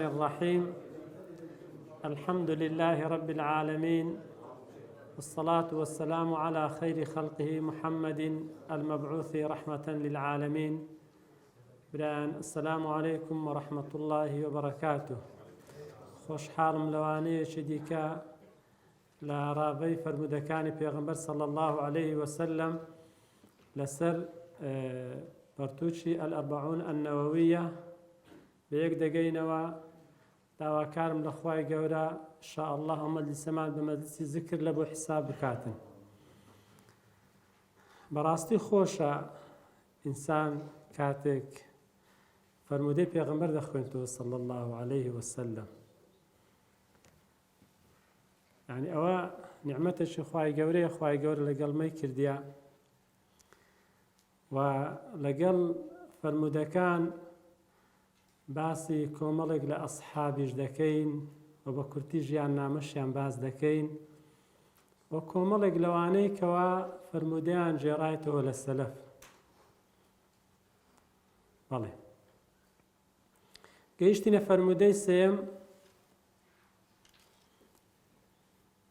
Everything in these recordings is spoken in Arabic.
الرحيم. الحمد لله رب العالمين، والصلاة والسلام على خير خلقه محمد المبعوث رحمة للعالمين. السلام عليكم ورحمة الله وبركاته. خوش حالم لواني شديكا لا رابي فرمودكاني پیغمبر صلى الله عليه وسلم لسر برتوشي الأربعون النووية بيك دقينوا داوا كارم لخواي قورا إن شاء الله أمد لسمان بمجلس ذكر لبو حساب بكاتن. براستي خوشا إنسان كاتك فرمودي پیغمبر دخوينتو صلى الله عليه وسلم، يعني أوا نعمتش خواي قوري خواي قوري لقل مي كرديا ولقل فرمودكان باسی کۆمەڵێک لە ئەسحابیش دەکەین و بە کورتی ژیان نامەشیان باز دەکەین و کۆمەڵێک لەوانەی کەوا فەرمودەیان جێڕایەتەوە لە سەلەف. بەڵێ گەیشتینە فەرمودەی سێم.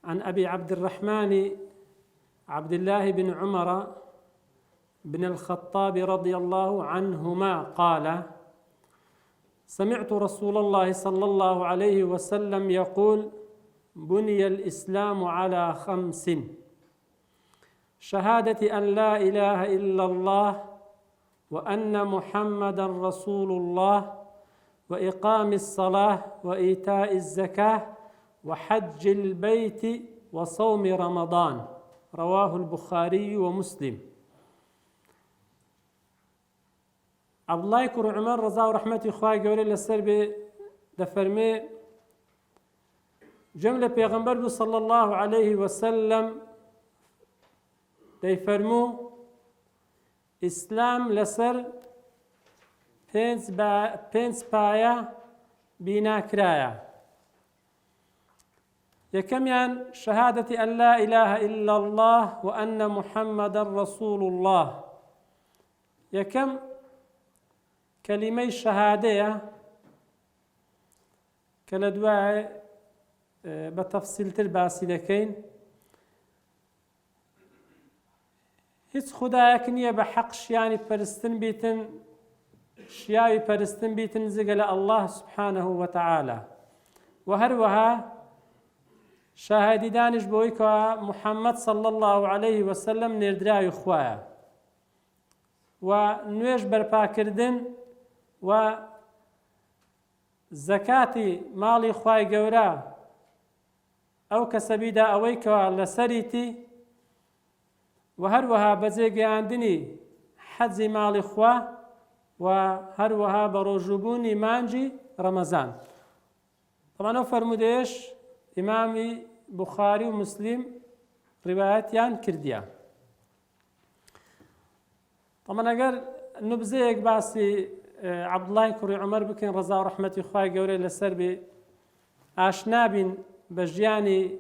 عن أبي عبد الرحمن عبد الله بن عمر بن الخطاب رضي الله عنهما قال: سمعت رسول الله صلى الله عليه وسلم يقول: بني الإسلام على 5: شهادة أن لا إله إلا الله وأن محمدا رسول الله وإقام الصلاة وإيتاء الزكاة وحج البيت وصوم رمضان. رواه البخاري ومسلم. عبد الله كر عمر رضا ورحمة خواه قولي للسرب دفرمي جملة پیغمبر صلى الله عليه وسلم ديفرمو إسلام لسر پنج پايا بنا كرايا. يكميان شهادة أن لا إله إلا الله وأن محمد رسول الله. يكم كلمة شهادة كالدواء بتفصيل ترباسي لكين هيت خدايك نية بحق شياني برستن بيتن شياوي برستن بيتن زقل الله سبحانه وتعالى. وهروها شاهدي دانش بويكا محمد صلى الله عليه وسلم نردراي خوايا ونويش برپاكردن و زكاتي مالي خواي قورا أو كسبيدا أويكا لسريتي وهروها بزيقي عندني حزي مالي خوا وهروها بروجبوني مانجي رمضان. طبعا فرموديش إمامي بخاري ومسلم رواياتيان كرديا. طبعا أقر نبزيك باسي عبد الله كري عمر بكن رضا ورحمة إخوائي قولي لسربي آشنابين بجياني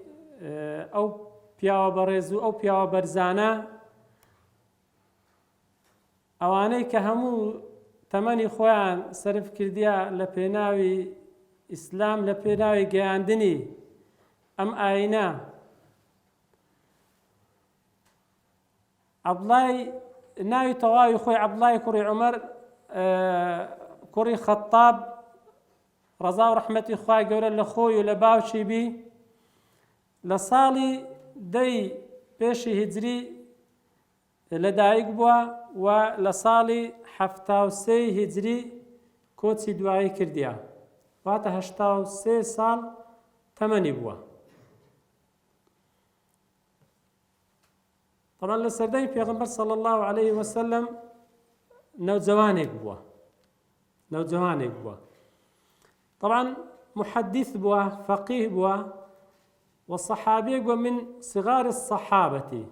أو بياو برزو أو بياو برزانا أواني كهمو تمني خوان صرف كرديا لبيناوي إسلام لبيناوي قياندني أم آينا. عبد الله ناوي تواوي خوي عبد الله كري عمر كري خطاب رضا ورحمة إخوائي قولا لخوي ولباوشي بي لصالي دي بيشي هجري لدايق بوا ولصالي 73 هجري كوتسي دواعي كرديا واتا 83 سال 8 بوا. طبعا لسردين پیغمبر صلى الله عليه وسلم نوجوانك بوا طبعا محدث بوا فقيه بوا والصحابي بوا من صغار الصحابة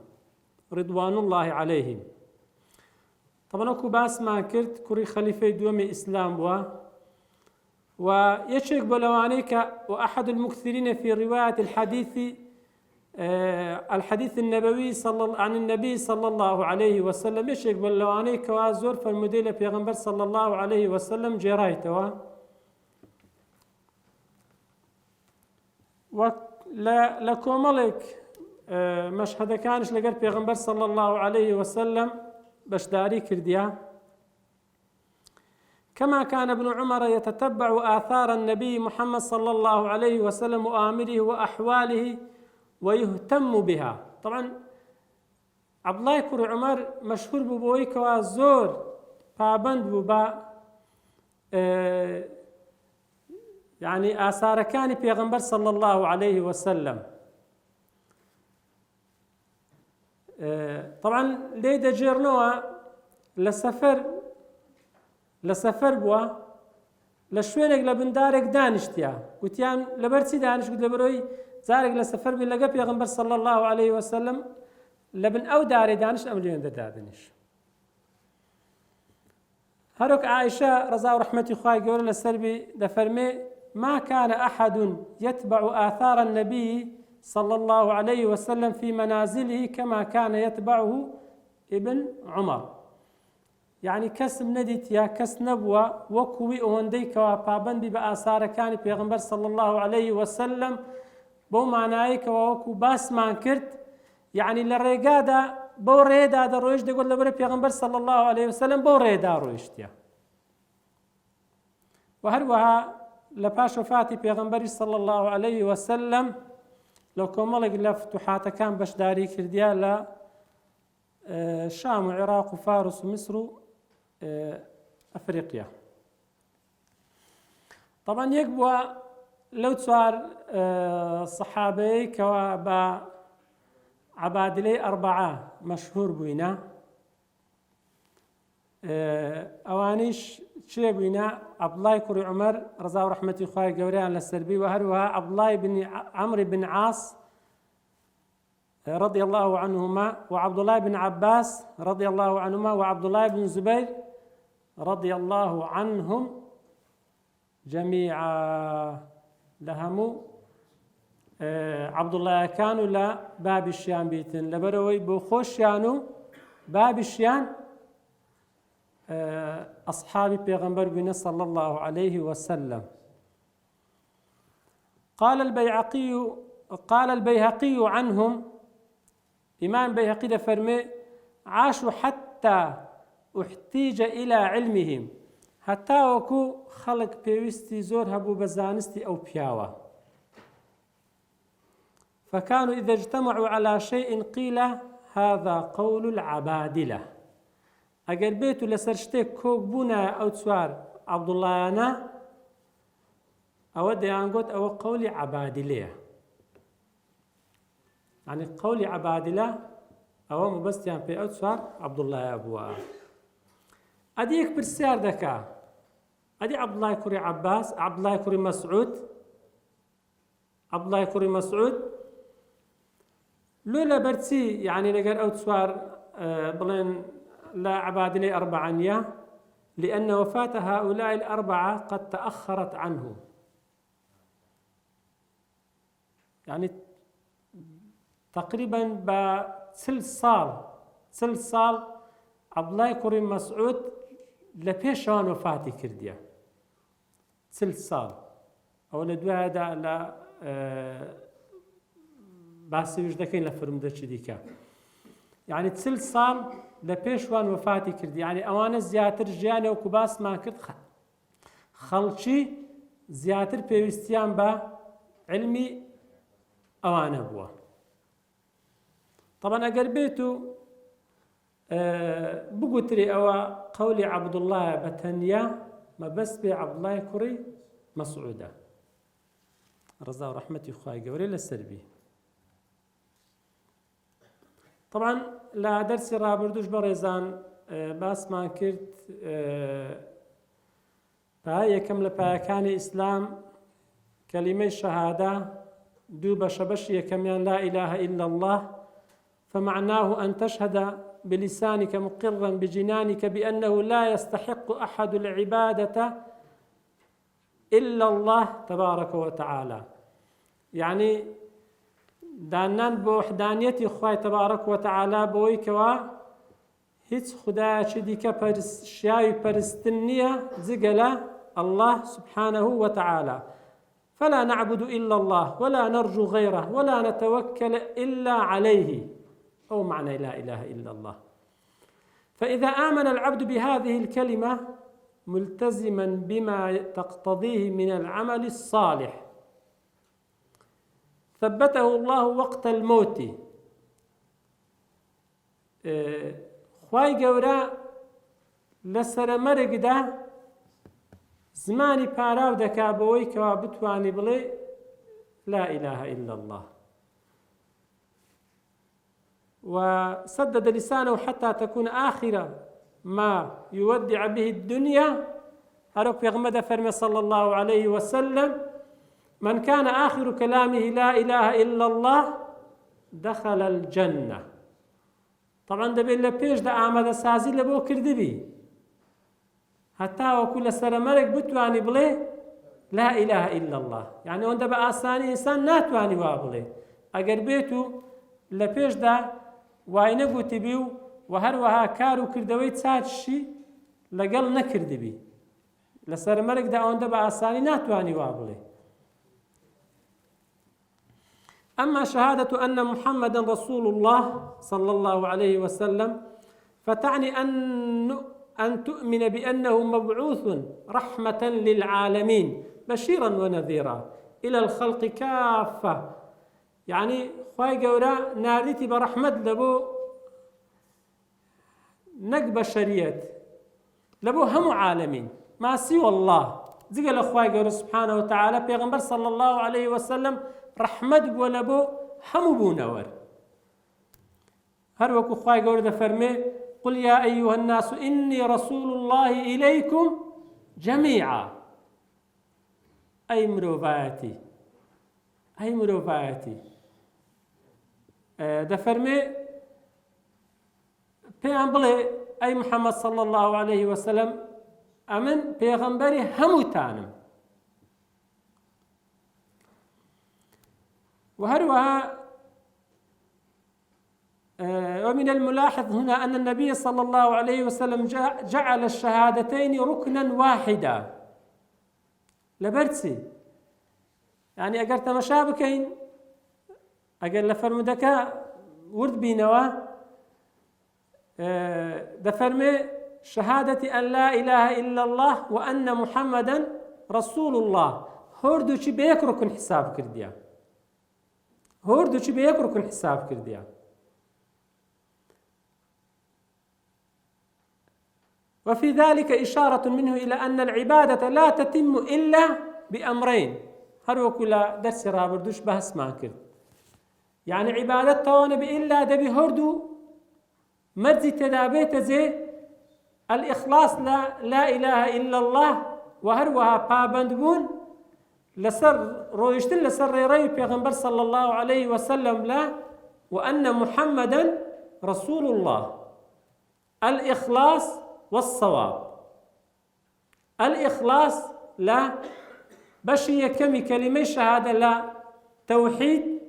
رضوان الله عليهم. طبعا اكو باس ما كرت كوري خليفة دومي إسلام بوا ويشيك بلوانيك وأحد المكثرين في رواية الحديث النبوي عن النبي صلى الله عليه وسلم يشيك بلواني كوازور فالمدينة بيغمبر صلى الله عليه وسلم جرايتوا لە کۆمەڵێک مەشهەدەکانش لەگەر پێغەمبەر صلی الله عليه وسلم بەشداری کردیا. كما كان ابن عمر يتتبع آثار النبي محمد صلى الله عليه وسلم وآمره وأحواله ويهتم بها. طبعا عبد الله كوڕی عمر مشهور بوو بۆی کەوا زۆر پابند بوو بە يعني ئاسارەکانی پێغەمبەر صلى الله عليه وسلم. طبعا لێ دەجێڕنەوە لە سەفەر بووە، لە شوێنێک لە بندارێک دانیشتیا، گوتیان لەبەرچی دانیشت؟ گوت لەبەرەوەی جارێک لە سەفەر بووی لەگەڵ پێغەمبەر صلی الله عليه وسلم لە بن ئەو دارێ دانیشت، ئەم لێندە دادنیش. هەروەک عائشە ڕەزا و ڕەحمەتی خوای گەورە لەسەر بی دەفەرمێ: ما كان أحد يتبع آثار النبي صلى الله عليه وسلم في منازله كما كان يتبعه ابن عمر. يعني کەسم نەدیت یا کەس نەبووە وەکووی ئەوەندەی کەوا پابەندی بە ئاسارەکانی پێغەمبەر صلی الله عليه وسلم بەو مانایەکەوە وەکو باسمان کرد، يعني لە ڕێگادا بەو ڕێدا دەڕۆیشت، دەگوت لەبەرە پێغەمبەر صلی الله عليه وسلم بەو ڕێدا ڕۆیشتیا. و هەروەها لە پاش وفاتی پێغەمبەری صلی الله عليه وسلم لە کۆمەڵێک لە فتوحاتەکان بەشداری کردیا لە شام و عێراق و فارس و میسر و ئەفریقیا. طبعا یەک بووە لەو چوار سەحابەی کەوا بە عەبادلەی ئەربعە مەشهور بووینە. ئەوانیش چێ بووینە؟ عەبدوڵای کوڕی عومەر ڕەزا و ڕەحمەتی خوای گەورەیان لەسەر بی، و هەروەها عەبدوڵای بن عەمڕ بن عاص رضي الله عنهما، وعبد الله بن عباس رضي الله عنهما، وعبد الله بن زبير رضي الله عنهم جميعا. لهمو عبد الله كانوا لا باب الشيان بيتن لبروي بخوشيانو باب الشيان أصحاب پیغمبر بن صلى الله عليه وسلم. قال البيهقي عنهم، إمام بيهقي دفرمي: عاشوا حتى احتيج إلى علمهم، حتى وكو خلق بيوستي زور هبو بزانستي أو بياوة، فكانوا إذا اجتمعوا على شيء قيل هذا قول العبادلة. أجر بيتو لسرشتك كوك بونا أو تسوار عبد الله أنا أودي أنقول أو قولي عبادلة، يعني قولي عبادلة أو مبستيان في أوتسار عبد الله أبوه. أديك برسيار دكا، أدي عبد الله كوري عباس، عبد الله كوري مسعود، عبد الله كوري مسعود لولا برتي يعني لقر أوتسار بلين لا عبادلة أربعانية، لأن وفاة هؤلاء الأربعة قد تأخرت عنه. يعني تقريبا بسل صال عبد الله كوري مسعود لپێشەوە وفاتی کردیە. سل ساڵ ئەوە لە دوایدا لە باسیوش دەکەین لە فرمدەچی دیکە. يعني سل ساڵ لە پێشوان وفاتی کردی. يعني ئەوانە زیاتر ژیانە وەکو باسمان کرد خەڵکی زیاتر پێویستیان بە علمی ئەوانە بووە. طبعا أجر بيتو بقتري أو قولي عبد الله بتنيا ما بس بعبد الله كوري مسعودة رضا ورحمتي خواي قوري للسربي. طبعا لا درسي رابردوش بريزان باس ما كرت فهي كمل باكان إسلام كلمة الشهادة دوب شبشية كمان لا إله إلا الله، فمعناه أن تشهد بلسانك مقرا بجنانك بأنه لا يستحق أحد العبادة إلا الله تبارك وتعالى. يعني دانان بوحدانية خواه تبارك وتعالى بويكوا هيت خدا شديك شاوي پرستنية زقلا الله سبحانه وتعالى. فلا نعبد إلا الله ولا نرجو غيره ولا نتوكل إلا عليه، أو معنى لا إله إلا الله. فإذا آمن العبد بهذه الكلمة ملتزما بما تقتضيه من العمل الصالح ثبته الله وقت الموت. خواي گەورە لەسەر مەرگدا زمانی پاراو دەکا بەوەی کەوا بتوانی بڵێ لا إله إلا الله، وسدد لسانه حتى تكون آخر ما يودع به الدنيا. هرب پیغمبر فرمى صلى الله عليه وسلم: من كان آخر كلامه لا إله إلا الله دخل الجنة. طبعا دەبێت لە پێشدا ئامادەسازی لە بۆ کردبی هەتا وەکو لەسەر مەرگ بتوانی بڵێ لا إله إلا الله. يعني ئەوەندە بە ئاسانی ئینسان ناتوانی وا بڵێ ئەگەر بێت و لە پێشدا وای نەگوتیبی و هەروەها کار و کردەوەی چاچشی لەگەڵ نەکردبی لەسەر مەرگدا ئەوەندە بە ئاسانی ناتوانی وا بڵێ. أما شهادة أن محمدا رسول الله صلى الله عليه وسلم فتعني أن تؤمن بأنه مبعوث رحمة للعالمين بشيرا ونذيرا إلى الخلق كافة. يعني خواي گەورە ناردیتی بە ڕەحمەت لە بۆ نەک بەشەریەت لە بۆ هەموو عالەمین ماسی والله جگە لە خواي گەورە سبحانه وتعالى پێغەمبەر صلى الله عليه وسلم ڕەحمەت بووە لە بۆ هەموو بوونەوەر. هەر وەکو خواي گەورە دەفەرمێ: قل يا أيها الناس إني رسول الله إليكم جميعا. أي مرۆڤایەتی أي مرۆڤایەتی دەفەرمێ پێیان بڵێ ئەی محەممەد صلى الله عليه وسلم ئەمن پێغەمبەری هەمووتانم. وهروها ومن الملاحظ هنا أن النبي صلى الله عليه وسلم جعل الشهادتين ركنا واحدا لبرسي. يعني أجر تمشابكين أجر لفرمدكا ورد بينوا دفرمي شهادة أن لا إله إلا الله وأن محمدا رسول الله هردو چی بيك ركن حساب كرديا هردو چی بيك ركن حساب كرديا. وفي ذلك إشارة منه إلى أن العبادة لا تتم إلا بأمرين. هروكو لا درس رابردوش بحث ما كرد. يعني عبادة توان بإلا دبي هردو مرزي تدابيت زي الإخلاص لا إله إلا الله وهروها بابندبون لسر رويشتن لسر ري پیغمبر صلى الله عليه وسلم لا وأن محمدا رسول الله. الإخلاص والصواب. الإخلاص لا بشي كمي كلمة شهادة لا توحيد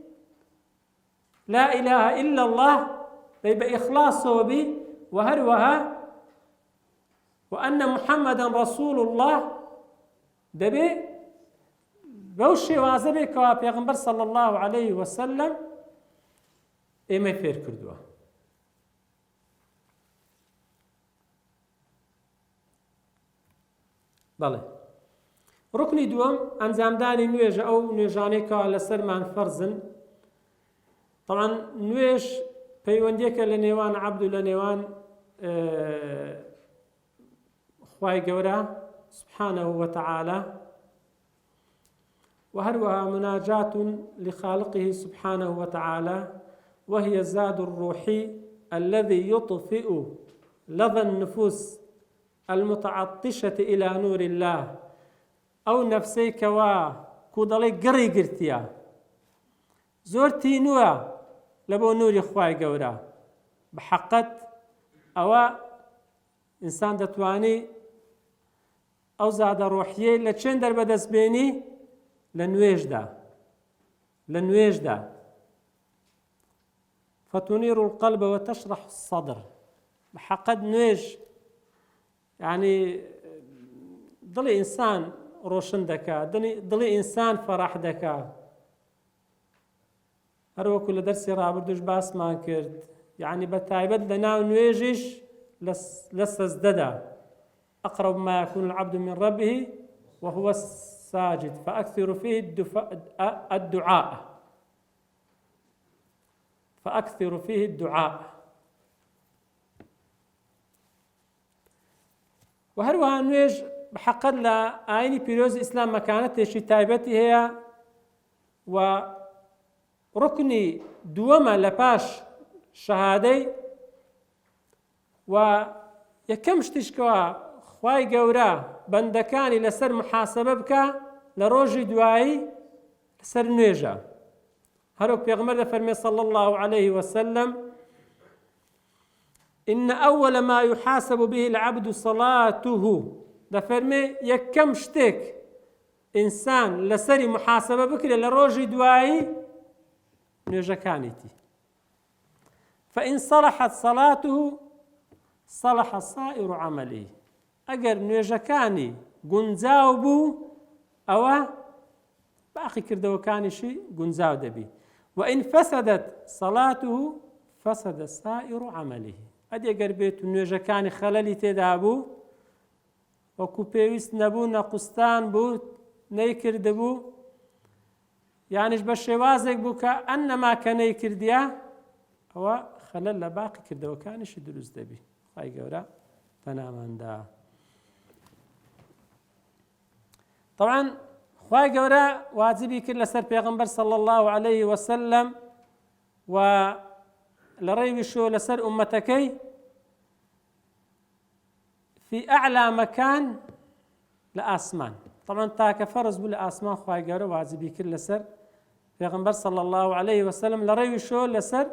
لا إله إلا الله يبقى إخلاص وبي وهروها وأن محمدا رسول الله دبي بوشي وازبي كوا پیغمبر صلى الله عليه وسلم إما فير كردوا. بله ركني دوم أنزامداني نوێژە أو نوێژانێکەوە لەسەرمان فەرزن. طبعا نوێژ پەیوەندیەکە لە نێوان عەبد و لە نێوان خوای گەورە سبحانه وتعالى وهروها مناجاة لخالقه سبحانه وتعالى وهي الزاد الروحي الذي يطفئ لظى النفوس المتعطشة إلى نور الله أو نفسي كوا كودالي قري قرتيا زورتي نوا لبو نوري خواي قورا بحقت أو إنسان دتواني أو زاد روحية لچين در بدس بيني لنويج دا فتنير القلب وتشرح الصدر. بحقد نويج يعني ضل إنسان ڕۆشن دەکات دڵی ئینسان فەڕاح دەکات هەروەکو لە دەرسی ڕابردووش باسمان کرد یعنی بە تایبەت لە ناو نوێژیش لە سەجدەدا أقرب ما يكون العبد من ربه وهو ساجد فأكثر فيه الدعاء وهروها نوێژ بحقت لە ئاینی پیرۆزی ئیسلام مەکانەتێکی تایبەتی هەیە و ڕوکنی دووەمە لە پاش شەهادەی و یەکەم شتیشکەوە خوای گەورە بەندەکانی لەسەر محاسبە بکە لە ڕۆژی دوایی لەسەر نوێژە هەروەک پێغەمبەر دەفەرمێ صلى الله عليه وسلم إن أول ما يحاسب به العبد صلاته دەفەرمێ یەکەم شتێک ئینسان لەسەری محاسبە بکرێ لە ڕۆژی دوایی نوێژەکانیتی فإن صلحت صلاته صلح سائر عمله ئەگەر نوێژەکانی گونجاو بوو ئەوە باقی کردەوەکانیشی گونجاو دەبی وإن فسدت صلاته فسد سائر عمله ئەگەر بێت و نوێژەکانی خەلەلی تێدا بوو وەکو پێویست نەبوو نەقوستان بوو نەیکردبوو یانیش بە شێوازێک بوو کە ئەنەما کە نەیکردیە ئەوە خەلەل لە باقی کردەوەکانیشی دروست دەبی خوای گەورە پەناماندا طبعا خوای گەورە واجبی کرد لەسەر پێغەمبەر صلى الله عليه وسلم و لە ڕێویشۆ لەسەر ئومەتەکەی في أعلى مكان لآسمان طبعا تاكا فرز بو لآسمان خواهي قارو واجبي كل لسر پیغمبر صلى الله عليه وسلم لريو شو لسر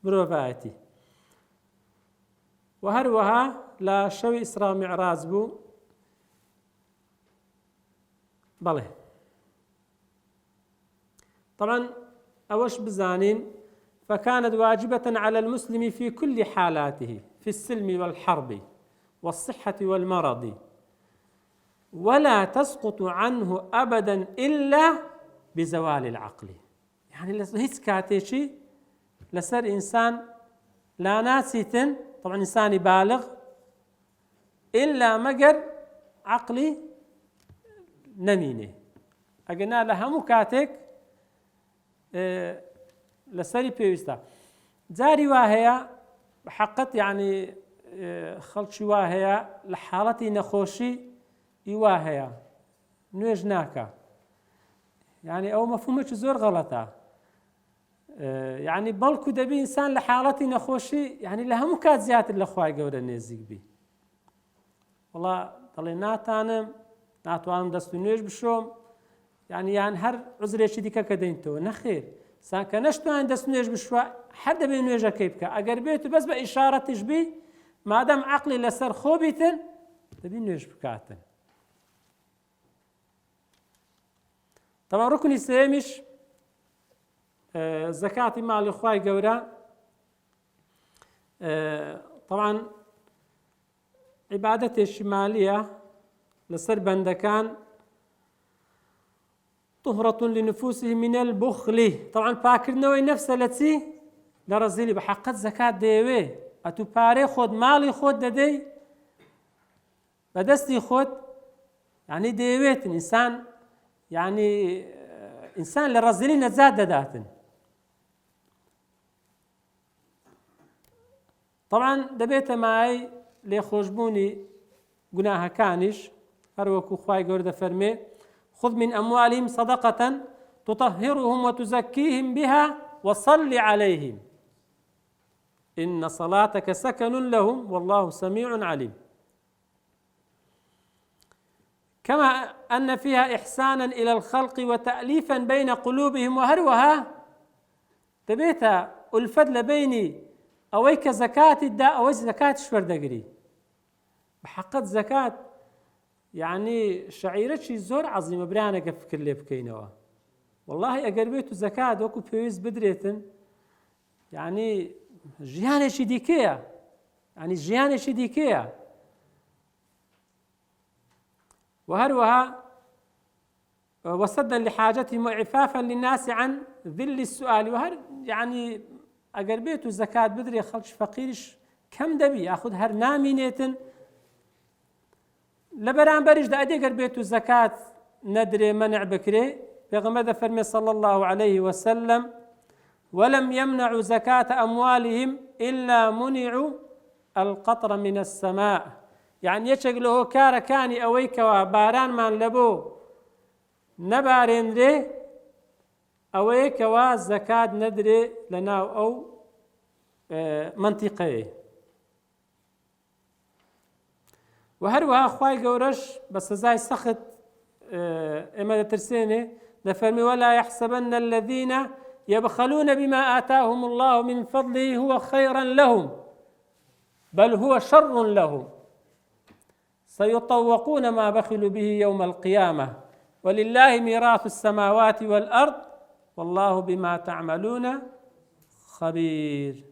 بروفاتي وهروها لا شوي إسراء معراج بو بله طبعا أوش بزانين فكانت واجبة على المسلم في كل حالاته في السلم والحرب والصحة والمرض ولا تسقط عنه أبدا إلا بزوال العقل يعني هيك كاتيشي لسر إنسان لا ناسيتن طبعا إنسان بالغ إلا مقر عقلي نمينه أقنا لها مكاتك لسري بيوستا جاري واهيا بحقت يعني خەڵکی وا هەیە لە حاڵەتی نەخۆشی ئیوا هەیە نوێژ ناکە یعنی ئەو مەفهومێکی زۆر غەڵەتە یعنی بەڵکو دەبی ئینسان لە حاڵەتی نەخۆشی یعنی لە هەموو کات زیاتر لە خوای گەورە نێزیک بی وەڵا دەڵێ ناتوانم دەست و نوێژ بشۆم یان هەر عوزرێکی دیکە کە دەینتەوە نەخێر سان کە نەشتوان دەست نوێژ بشوە هەر دەبێ نوێژەکەی بکە ئەگەر بێت و بەس بە ئیشارەتیش بی مادەم عەقلی لەسەر خۆ بیتن دەبی نوێژ بکاتن طبعا ڕوکنی سێمیش زەکاتی ماڵی خوای گەورە طبعا عیبادەتێکی مالیە لەسەر بەندەکان طهرة لنفوسهم من البخل طبعا پاکردنەوەی نەفسە لە چی لە ڕەزیلی بە حەقەت زەکات دەیەوێ ئەتو پارەی خۆت ماڵی خۆت دەدەی بەدەستی خۆت یعنی دەیەوێتن ئینسان لە ڕەزیلی نەجات دەداتن طبعا دەبێتە مای لێخۆشبوونی گوناهەکانیش هەروەکو خوای گەورە دەفەرمێ خذ من أموالهم صدقة تطهرهم وتزكيهم بها وصل عليهم إن صلاتك سكن لهم والله سميع عليم كما أن فيها إحسانا إلى الخلق وتأليفا بين قلوبهم وهروها تبيتا الفضل بيني أويك زكاة الداء أو زكاة شوردقري بحقت زكاة يعني شعيرتشي زور عظيمة برانك فكر لي بكينوا والله أقربيتو زكاة وكو بيوز بدريتن يعني ژیانێکی دیکەیە يعني ژیانێکی دیکەیە وهروها وسدا لحاجتهم وعفافا للناس عن ذل السؤال. وهر يعني اگر بيتو زكاة بدري خلش فقيرش كم دبي ياخذ هر نامينيتن لبران بريش دا ادي اگر بيتو زكاة ندري منع بكري بيغمد فرمي صلى الله عليه وسلم ولم يمنعوا زكاة أموالهم إلا منعوا القطر من السماء. يعني يشغله كار كاني أويك وباران من لبو نبارين ري أويك وزكاة ندري لنا أو منطقي. وهروها أخواي قورش بس زي سخط إما ترسيني نفرمي ولا يحسبن الذين يبخلون بما آتاهم الله من فضله هو خيرا لهم بل هو شر لهم سيطوقون ما بخلوا به يوم القيامة ولله ميراث السماوات والأرض والله بما تعملون خبير.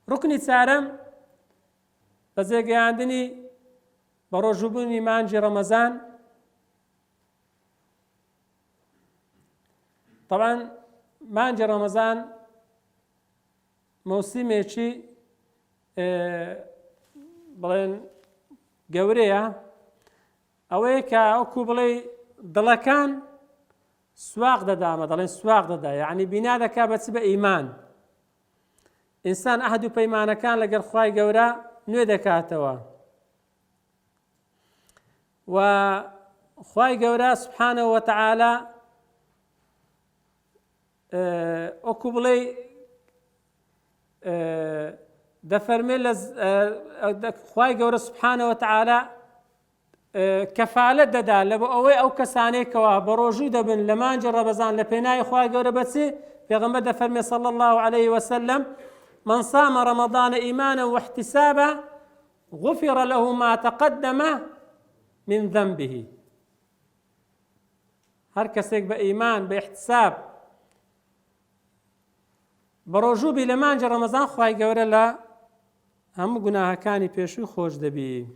ركني سارم بزيقي عندني بروجبوني مانجي رمضان. طبعا مانجي رمضان موسميشي بلين قورية أويكا أوكو بلي دلكان سواق دادا مدلين سواق دادا يعني بنادا كابت بإيمان إنسان أحدو بإيمان كان لقر خواي قورا نويدا كاتوا وخواي قورا سبحانه وتعالى أوكو بلي دفرمي خواي قورا سبحانه وتعالى كفالة دادا لبو أوي أو كساني كوا بروجو دبن لمان جربزان لبناي خواي قورا بتسي في غمد دفرمي صلى الله عليه وسلم من صام رمضان إيمانا واحتسابا غفر له ما تقدم من ذنبه. هر كسيك بإيمان باحتساب بروجو بلمان جر رمضان خواهي قورا لا هم قناها كاني بيشو خوش دبي.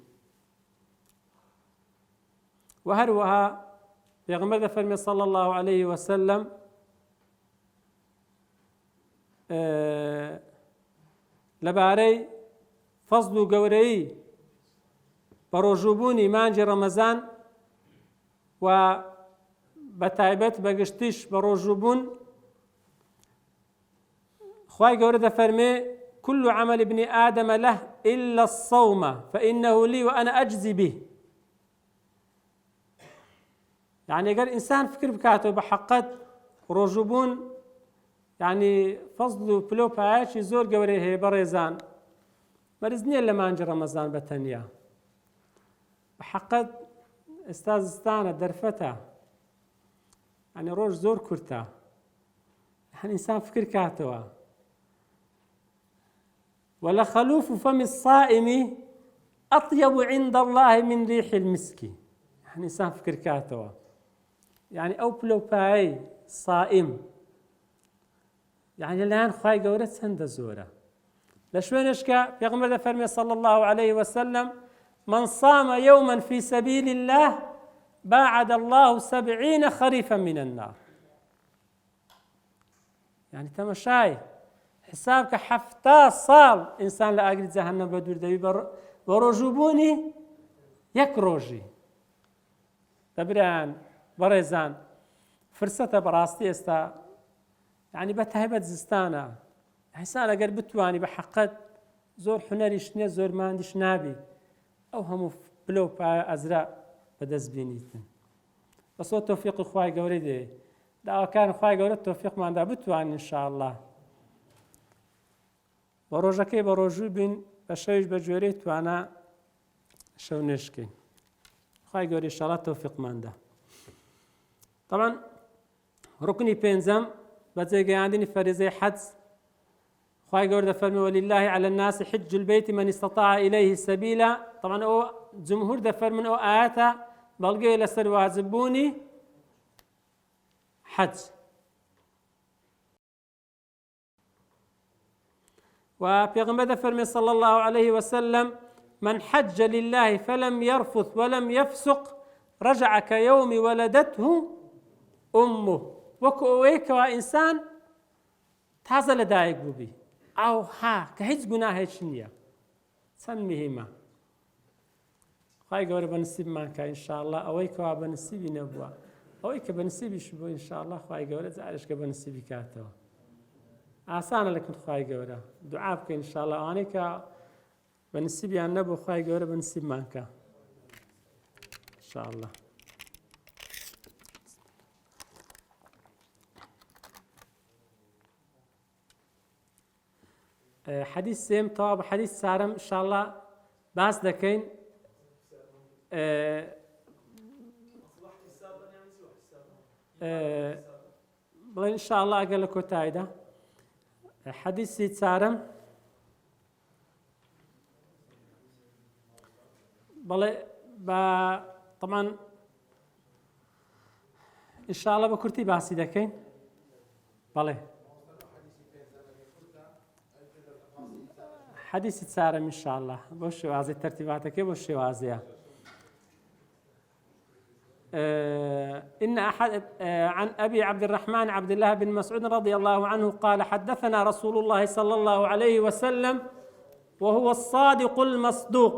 وهروها بيغمر فرمي صلى الله عليه وسلم لباري فضل قوري بروجوبوني مانجي رمضان وبتايبت بقشتش بروجوبون خواهي قوري فرمي كل عمل ابن آدم له إلا الصوم فإنه لي وأنا أجزي به. يعني قال إنسان فكر بكاته بحقت روجوبون يعني فضل بلو بايش زور قوري هي بريزان مرزني اللي ما انجي رمضان بتنيا بحقت استاذ استانا درفتا يعني روج زور كرتا يعني إنسان فكر كاتوا ولا خلوف فم الصائم أطيب عند الله من ريح المسك. يعني إنسان فكر كاتوا يعني أو بلو باي صائم يعني الآن خواهي قورت سند زورة لشوينشكا بيغمر فرمي صلى الله عليه وسلم من صام يوما في سبيل الله باعد الله 70 خريفا من النار. يعني تمشاي حسابك حفتا صال إنسان لأجل جهنم بدور دبي بروجوبوني يكروجي تبران بريزان فرصة براستي استا يعني بتهبت زستانا إنسان أجر بتواني بحقت زور حنري شنيا زور ما عنديش نابي أو هم بلو أزرق بدز بينيتن بس هو توفيق إخوائي قوري دي دا كان إخوائي قوري التوفيق ما عندها بتواني إن شاء الله بروجكي بروجو بين بشويش بجوري توانا شو نشكي إخوائي قوري إن شاء الله التوفيق ما عندها. طبعا ركني بينزم بزي عندني فريزي حدث خواهي قوري فرمي ولله على الناس حج البيت من استطاع إليه سبيلا. طبعا أو جمهور دفر من أو آياتا بلقي لسر واجبوني حج. وبيغمبر فرمي صلى الله عليه وسلم من حج لله فلم يرفث ولم يفسق رجع كيوم ولدته أمه. وكويك وإنسان تازه لدایک بووبی ئەوها کە هیچ گوناهێکی نییە چەند مهمە. خوای گەورە بەنسیبمان کە ئینشاءالله ئەوەی کەوا بەنسیبی نەبووە ئەوەی کە بەنسیبیش بوو ئینشاءالله خوای گەورە جارێش کە بەنسیبی کاتەوە. ئاسانە لەکن خوای گەورە دوعا بکەین ئینشاءالله ئەوانەی کە بەنسیبیان نەبوو خوای گەورە بەنسیبمان کە ئینشاءالله. حديث سيم طاب حديث سارم إن شاء الله باس دكين بل إن شاء الله أقول لك تايدا حديث سيد سارم بل طبعا إن شاء الله بكرتي باسي دكين بله حديث سارم إن شاء الله بوش وازي ترتيباتك بوش وازيا. إن أحد عن أبي عبد الرحمن عبد الله بن مسعود رضي الله عنه قال حدثنا رسول الله صلى الله عليه وسلم وهو الصادق المصدوق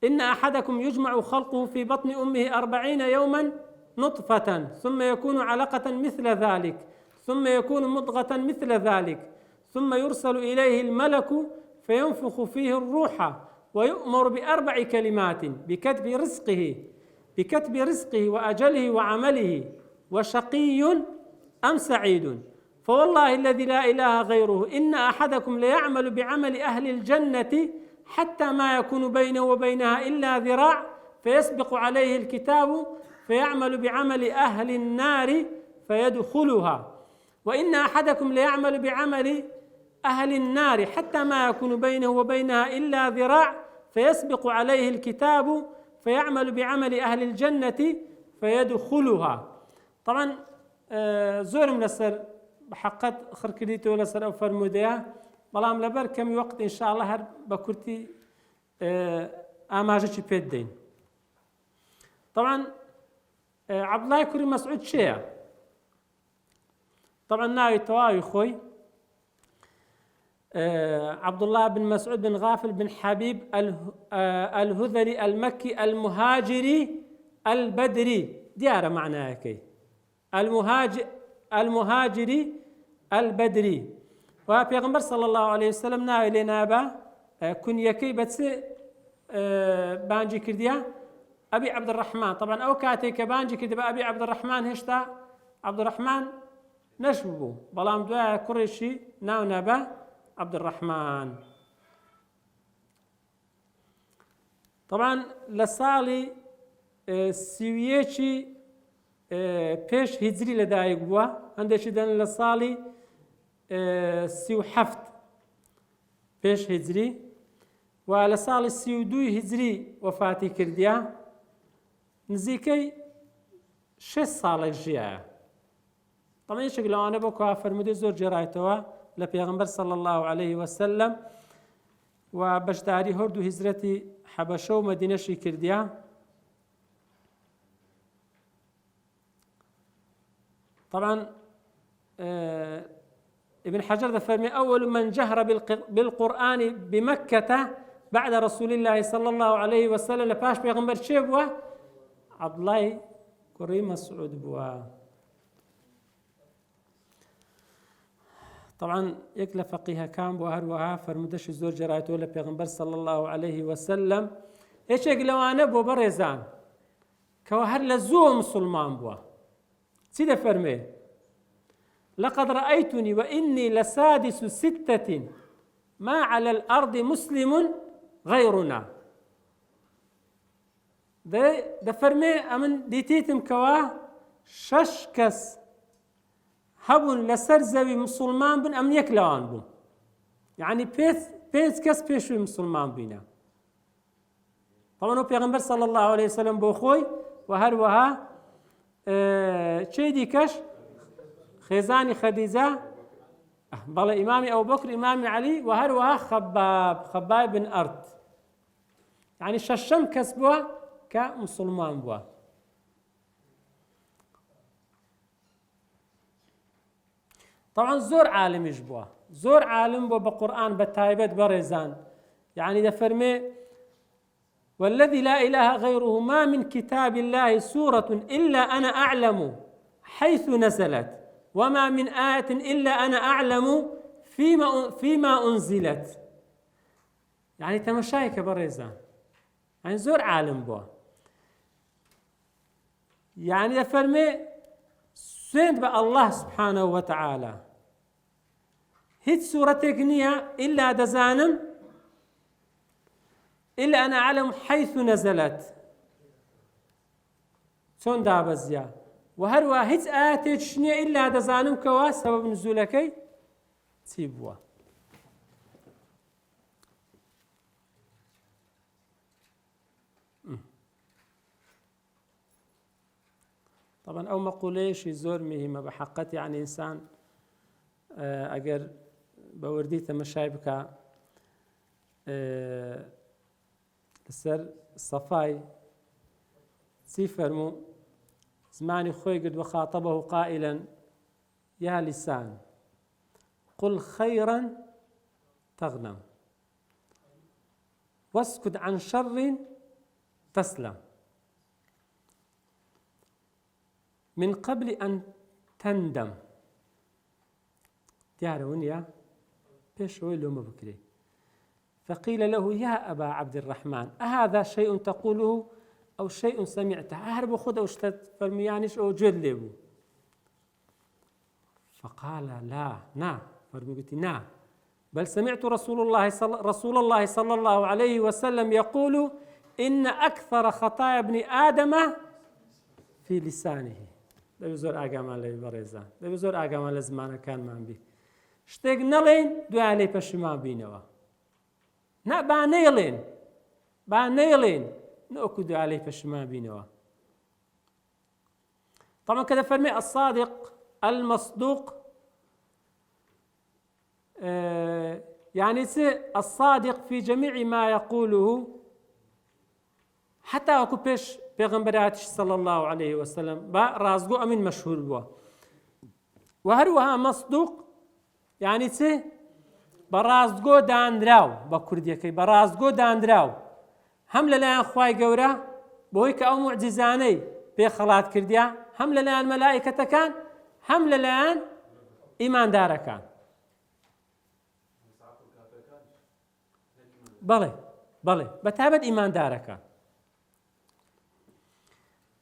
إن أحدكم يجمع خلقه في بطن أمه 40 يوما نطفة ثم يكون علقة مثل ذلك ثم يكون مضغة مثل ذلك ثم يرسل إليه الملك فينفخ فيه الروح ويؤمر ب4 كلمات بكتب رزقه وأجله وعمله وشقي أم سعيد. فوالله الذي لا إله غيره إن أحدكم ليعمل بعمل أهل الجنة حتى ما يكون بينه وبينها إلا ذراع فيسبق عليه الكتاب فيعمل بعمل أهل النار فيدخلها وإن أحدكم ليعمل بعمل أهل النار حتى ما يكون بينه وبينها إلا ذراع فيسبق عليه الكتاب فيعمل بعمل أهل الجنة فيدخلها. طبعا زور من السر بحقت خركريتو لسر أو فرموديا بلام لبر كم وقت إن شاء الله هر بكرتي آماجة بيدين. طبعا عبد الله كري مسعود شيء طبعا ناوي تواوي خوي عبد الله بن مسعود بن غافل بن حبيب الهذلي المكي المهاجري البدري ديار معناها كي المهاجري البدري وبيغمبر صلى الله عليه وسلم ناوي لنا با كنيكي بس بانجي كرديا أبي عبد الرحمن. طبعا أو كاتيك بانجي كرديا أبي عبد الرحمن هشتا عبد الرحمن نشبو بلام دعاء كريشي ناو نبا عبد الرحمن. طبعا لسالي سويتشي بيش هجري لدايق بوا عندش دن لسالي 37 بيش هجري ولسالي 32 هجري وفاتي كرديا نزيكي 6 سالة جيا. طبعا ايش لو انا بكو فرمودي زور جرايتوا لبيغمبر صلى الله عليه وسلم وبشداري هردو هجرتي حبشة ومدينة شي كرديا. طبعا ابن حجر ذا فرمي أول من جهر بالقرآن بمكة بعد رسول الله صلى الله عليه وسلم لباش بيغمبر شيبوا عبد الله كري مسعود بوا. طبعا يكلا فقيها كان بوهروها فرمدش زور جرايته لبيغمبر صلى الله عليه وسلم ايش يقلوا انا بو برزان كوهر لزو مسلمان بوا سيده فرمي لقد رأيتني وإني لسادس 6 ما على الأرض مسلم غيرنا. ده فرمي أمن ديتيتم كوا ششكس هبون لسر زوي مسلمان بن أم يكلوان بون يعني بيت كس بيشوي مسلمان بينا. طبعا پیغمبر صلى الله عليه وسلم بوخوي وهروها چه دي كش خزاني خديجة بەڵێ ئیمامی ئەبوبەکر ئیمامی عەلی و هەروەها خەباب بن ئەرت، یعنی شەشەم کەس بووە کە موسڵمان بووە. طبعا زۆر عالمیش بووە، زۆر عالم بووە بە قورئان بە تایبەت بەڕێزان، یعنی دەفەرمێ والذي لا إله غيره ما من كتاب الله سورة إلا أنا أعلم حيث نزلت وما من آية إلا أنا أعلم فيما أنزلت. يعني تمشايك بريزان، يعني زور عالم بوا، يعني فرمي سند بأ الله سبحانه وتعالى هيت سورتك نية إلا دزانم إلا أنا أعلم حيث نزلت شون دابزيا وهروا هيت آياتك شنية إلا دزانم كوا سبب نزولكي تيبوا. طبعا أو مقوليش زور مهمة بحقت، يعني إنسان أجر بورديته مشايبك السر الصفاي سيفرمو زماني خوي قد وخاطبه قائلا يا لسان قل خيرا تغنم واسكت عن شر تسلم من قبل أن تندم. تعرفون يا بيش ويلو مبكري. فقيل له يا أبا عبد الرحمن أهذا شيء تقوله أو شيء سمعته؟ أهرب خذ أو اشتت فرميانش أو جلبه. فقال لا نعم، فرميتي نعم، بل سمعت رسول الله صلى الله عليه وسلم يقول إن أكثر خطايا ابن آدم في لسانه. دەبێ زۆر ئاگامان لەوێ بەڕێزان، دەبێ زۆر ئاگامان لە زمانەکانمان بی، شتێک نەڵێن دوای لێی پەشیمان بینەوە، با نەیڵێن نەوەکو دوای لێی پەشیمان بینەوە. طبعا کە دەفەرمێ الصادق المصدوق، يعني الصادق في جميع ما يقوله، حتى وەکو پێش پێغەمبەراتیش صلى الله عليه وسلم با رازگۆ ئەمین مەشهور بووە. و هەروەها مەصدوق یعنی چێ؟ بە ڕاستگۆ دانراو، بە کوردیەکەی بە ڕاستگۆ دانراو، هەم لەلایەن خوای گەورە بەهۆی کە ئەو موعجیزانەی پێ خەڵات کردیا، هەم لەلایەن مەلائیکەتەکان، هەم لەلایەن ئیماندارەکان. بەڵێ بەڵێ بەتایبەت ئیماندارەکان.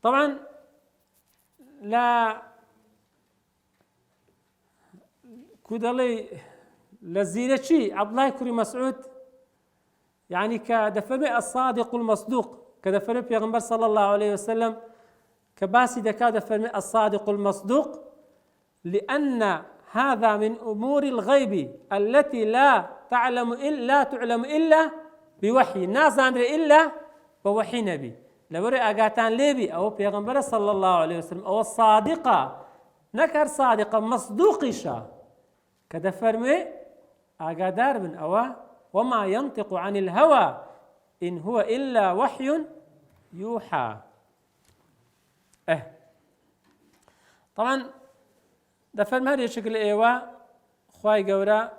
طبعا لا كودلي لزينتشي عبد الله كري مسعود، يعني كدفرمي الصادق المصدوق، كدفرمي پیغمبر صلى الله عليه وسلم كباسي دكا دفرمي الصادق المصدوق، لأن هذا من أمور الغيب التي لا تعلم إلا بوحي، نازان إلا بوحي نبي. لوري أقاتان ليبي أو پیغمبر صلى الله عليه وسلم أو الصادقة نكر صادقة مصدوقشا كدفرمي أقادار من أوا وما ينطق عن الهوى إن هو إلا وحي يوحى. طبعا دفرم هذه شكل إيوا خواي قورا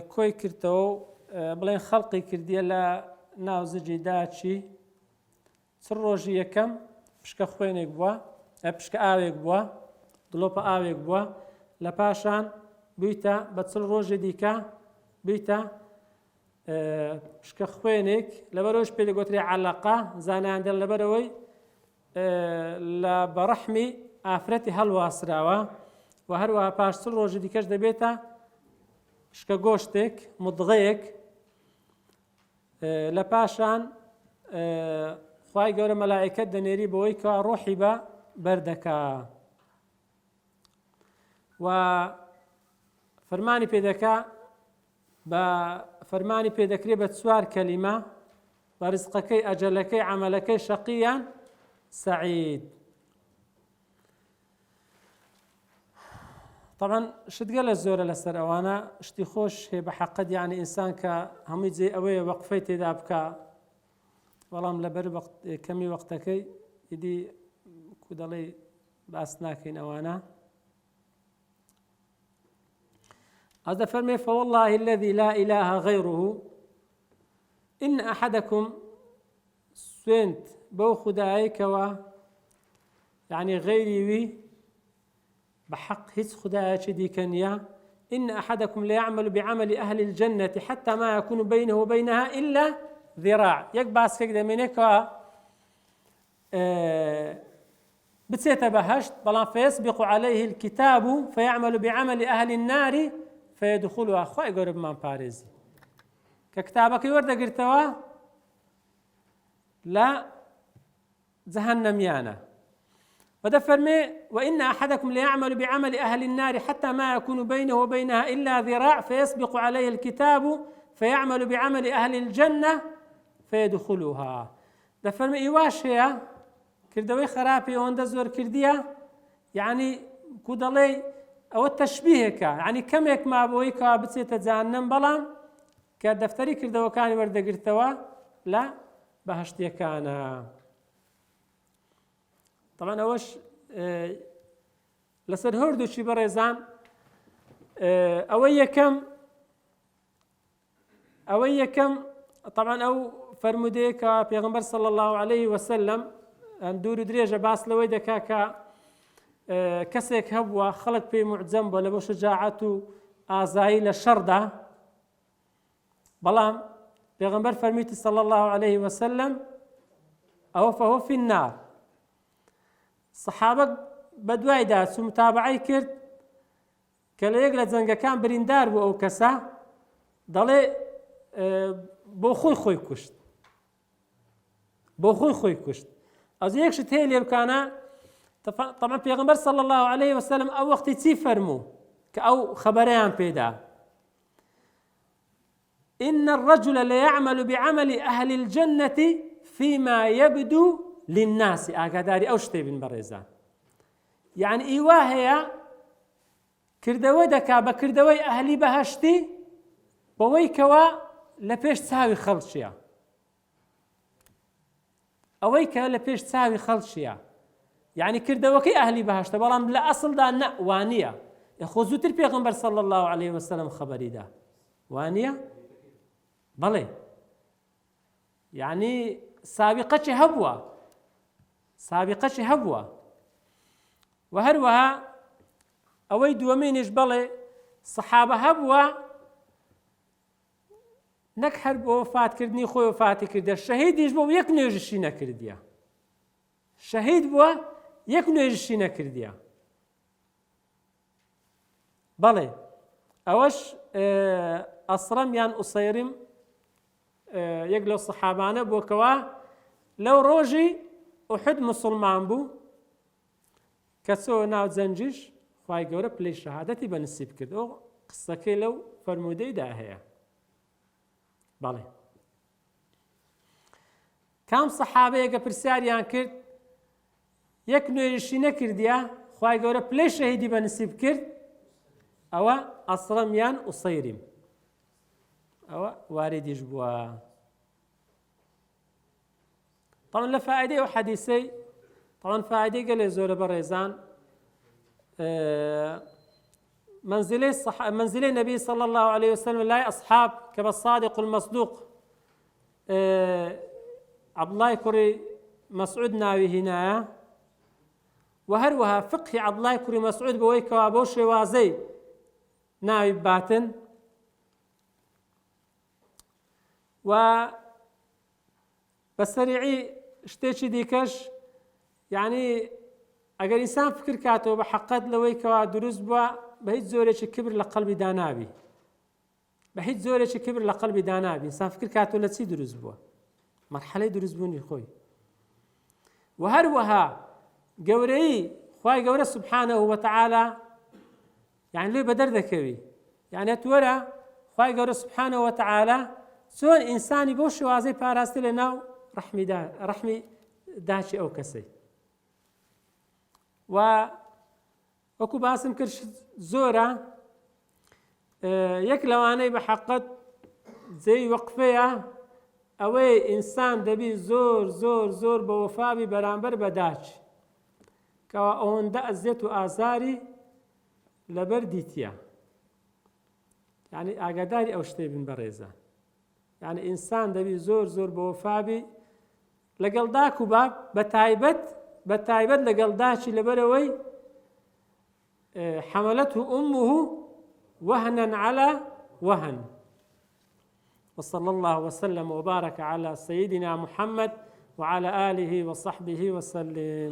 كوي كرتو بلين خلقي كردية لا ناوزجي داتشي سر ڕۆژی یەکەم پشکە خوێنێک بووە، پشکە ئاوێک بووە، دڵۆپە ئاوێک بووە، لە پاشان بوویتە بە چل ڕۆژی دیکە بوویتە پشکە خوێنێک، لەبەرەوەش پێ دەگوترێ عەلەقە، زانایان لەبەرەوەی لە بەڕەحمی ئافرەتی هەڵواسراوە، و هەروەها پاش چل ڕۆژی دیکەش دەبێتە پشکە گۆشتێک مودغەیەک، لە پاشان خوای گەورە مەلائیکەت دەنێری بەوەی کە ڕۆحی بە بەردەکا، و فەرمانی پێدەکا، بە فەرمانی پێدەکرێ بە چوار کەلیمە، بە ڕزقەکەی، ئەجەلەکەی، عەمەلەکەی، شەقییان سەعید. طبعا شتقال الزورة لسر أوانا شتي خوش هي بحقد يعني إنسان كهميت زي أوي وقفيت إذا بكا والله لبر وقت كمي وقتك يدي كودالي بأسناكين أوانا هذا فرمي فوالله الذي لا إله غيره إن أحدكم سوينت بو خدايك يعني غيري وي بحق هيس خدايك دي كنيا إن أحدكم ليعمل بعمل أهل الجنة حتى ما يكون بينه وبينها إلا ذراع يكباس كده منك بتسيت بهشت بلان فيسبق عليه الكتاب فيعمل بعمل أهل النار فيدخلها أخوة قرب من باريزي ككتابك يورد قرتوا لا جهنم يانا ودفرمي وإن أحدكم ليعمل بعمل أهل النار حتى ما يكون بينه وبينها إلا ذراع فيسبق عليه الكتاب فيعمل بعمل أهل الجنة فيدخلها دفرمي إيواش هي كردوي خرابي وند زور كردية يعني كودالي أو التشبيهك يعني كم يك ما بويك بتسيت جهنم بلام كدفتري كردو كان ورد قرتوا لا بهشتي كان طبعا أوش لسر هردو شي بريزان أوي كم طبعا أو فرموديك بيغمبر صلى الله عليه وسلم اندور دريجة باس لوي دكاكا كسيك هبوا خلق في معجم ولا بو شجاعته آزاي للشردة بلام بيغمبر فرميت صلى الله عليه وسلم أو فهو في النار صحابك بدواي داسو متابعي كرد كلا يقلت زنقا كان بريندار بو أو كسا ضلي بو خوي كشت بو خوي كشت از یک شت هیلی بکانا طبعا پیغمبر صلی الله علیه و سلم او وقتی چی فرمو که او خبریان پیدا إن الرجل ليعمل بعمل أهل الجنة فيما يبدو للناس آقاداري أو شتي بن بريزان يعني إيواهي كردوي دكا بكردوي أهلي بهشتي بويكوا لبيش تساوي خلشيا أويك لبيش تساوي خلشيا يعني كردوكي أهلي بهشت بلام لا أصل دا وانية يخوزو تر پیغمبر صلى الله عليه وسلم خبري دا وانية بلي يعني سابقة هبوة وهروها أوي دوامينش بلي صحابة هبوة نكحر بوفات كردني خوي وفاتي كردي الشهيد يجبو يكنيج الشينا كرديا الشهيد بوا يكنيج الشينا كرديا بلي أوش أصرم يان أصيرم يقلو الصحابانة بوكوا لو روجي أحد مسلمان بو كسو ناو زنجيش خواهي قورة بلي شهادتي بنسيب كردو قصة كي لو فرمودي داهية بله كم صحابه كبرساريان كرد يك نويشي نكرديا خواهي قورة بلي شهيدي بنسيب كرد أو أصرميان أصيرم أو وارد يجبوا طبعا لفائدة وحديثي طبعا فائدة قال زور بريزان منزلي النبي صلى الله عليه وسلم لا أصحاب كالصادق المصدوق عبد الله كري مسعود ناوي هنا وهروها فقه عبد الله كري مسعود بويك وابوش وازي ناوي باتن و بسريعي اشتيشي ديكش يعني اگر انسان فكر كاتو بحقد لويك ودروز بوا بهيت زوريش كبر لقلبي دانابي بهيت زوريش كبر لقلبي دانابي انسان فكر كاتو لتسي دروز بوا مرحلة دروز بوني خوي وهروها قوري خواي قوري سبحانه وتعالى يعني ليه بدر ذكوي يعني اتورا خواي قوري سبحانه وتعالى سون انساني بوش وازي باراستي لناو رحمي داشي او كسي و وەکو باسم کرد زۆرە یەک لەوانەی بە حەقەت جێی وەقفەیە ئەوەی ئینسان دەبی زۆر زۆر زۆر بە وەفابی بەرامبەر بە داچ کەوا ئەوەندە ئەزیەت و ئازاری لەبەر دیتیە. یعنی ئاگاداری ئەو شتێ بن بەڕێزان. یعنی ئینسان دەبی زۆر زۆر بە وەفابی لەگەڵ داک و باب بە تایبەت لەگەڵ داچی لەبەرەوەی حملته أمه وهنا على وهن. وصلى الله وسلم وبارك على سيدنا محمد وعلى آله وصحبه وسلم.